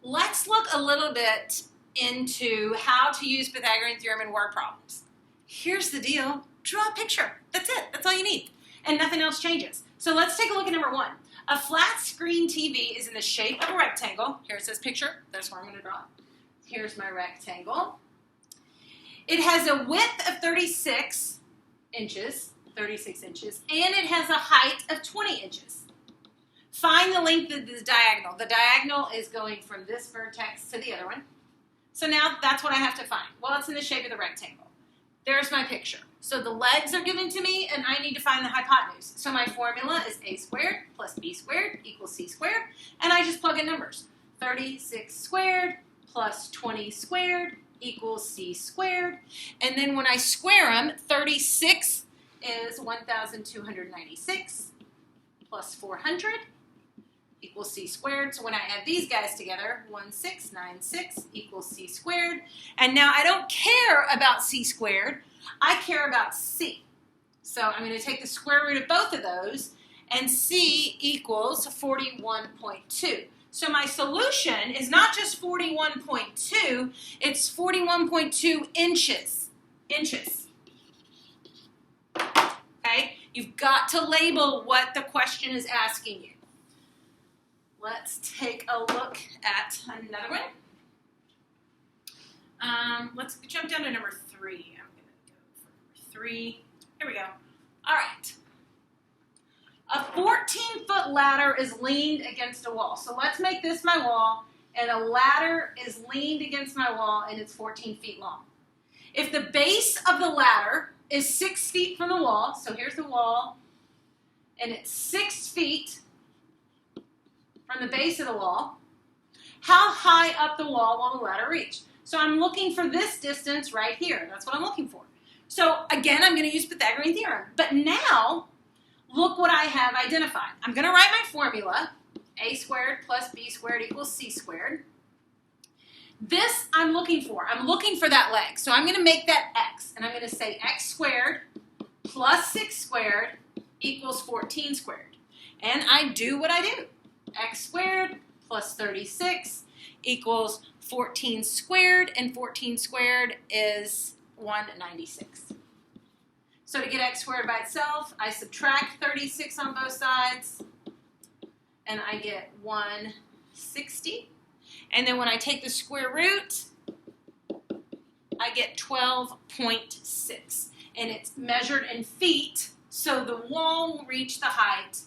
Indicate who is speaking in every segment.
Speaker 1: Let's look a little bit into how to use Pythagorean theorem in word problems. Here's the deal. Draw a picture. That's it. That's all you need. And nothing else changes. So let's take a look at number one. A flat screen TV is in the shape of a rectangle. Here it says picture. That's where I'm going to draw it. Here's my rectangle. It has a width of 36 inches, and it has a height of 20 inches. Find the length of the diagonal. The diagonal is going from this vertex to the other one. So now that's what I have to find. Well, it's in the shape of the rectangle. There's my picture. So the legs are given to me, and I need to find the hypotenuse. So my formula is a squared plus b squared equals c squared, and I just plug in numbers. 36 squared plus 20 squared equals c squared. And then when I square them, 36 is 1,296 plus 400 equals c squared. So when I add these guys together, 1696 equals c squared. And now I don't care about c squared. I care about c. So I'm going to take the square root of both of those, and c equals 41.2. So my solution is not just 41.2, it's 41.2 inches. Okay? You've got to label what the question is asking you. Let's take a look at another one. Let's jump down to number 3. I'm going to go for number 3. Here we go. All right. A 14-foot ladder is leaned against a wall. So let's make this my wall, and a ladder is leaned against my wall, and it's 14 feet long. If the base of the ladder is 6 feet from the wall, so here's the wall, and it's 6 feet from the base of the wall, how high up the wall will the ladder reach? So I'm looking for this distance right here. That's what I'm looking for. So again, I'm going to use Pythagorean theorem. But now, look what I have identified. I'm going to write my formula. A squared plus b squared equals c squared. This I'm looking for. I'm looking for that leg. So I'm going to make that x. And I'm going to say x squared plus 6 squared equals 14 squared. And I do what I do. X squared plus 36 equals 14 squared, and 14 squared is 196. So to get x squared by itself, I subtract 36 on both sides, and I get 160. And then when I take the square root, I get 12.6. And it's measured in feet, so the wall will reach the height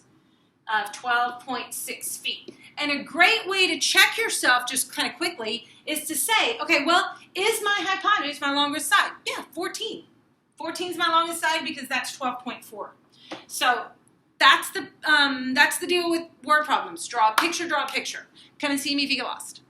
Speaker 1: of 12.6 feet. And a great way to check yourself just kind of quickly is to say, okay, well, is my hypotenuse my longest side? Yeah, 14. 14 is my longest side because that's 12.4. So that's the deal with word problems. Draw a picture, draw a picture. Come and see me if you get lost.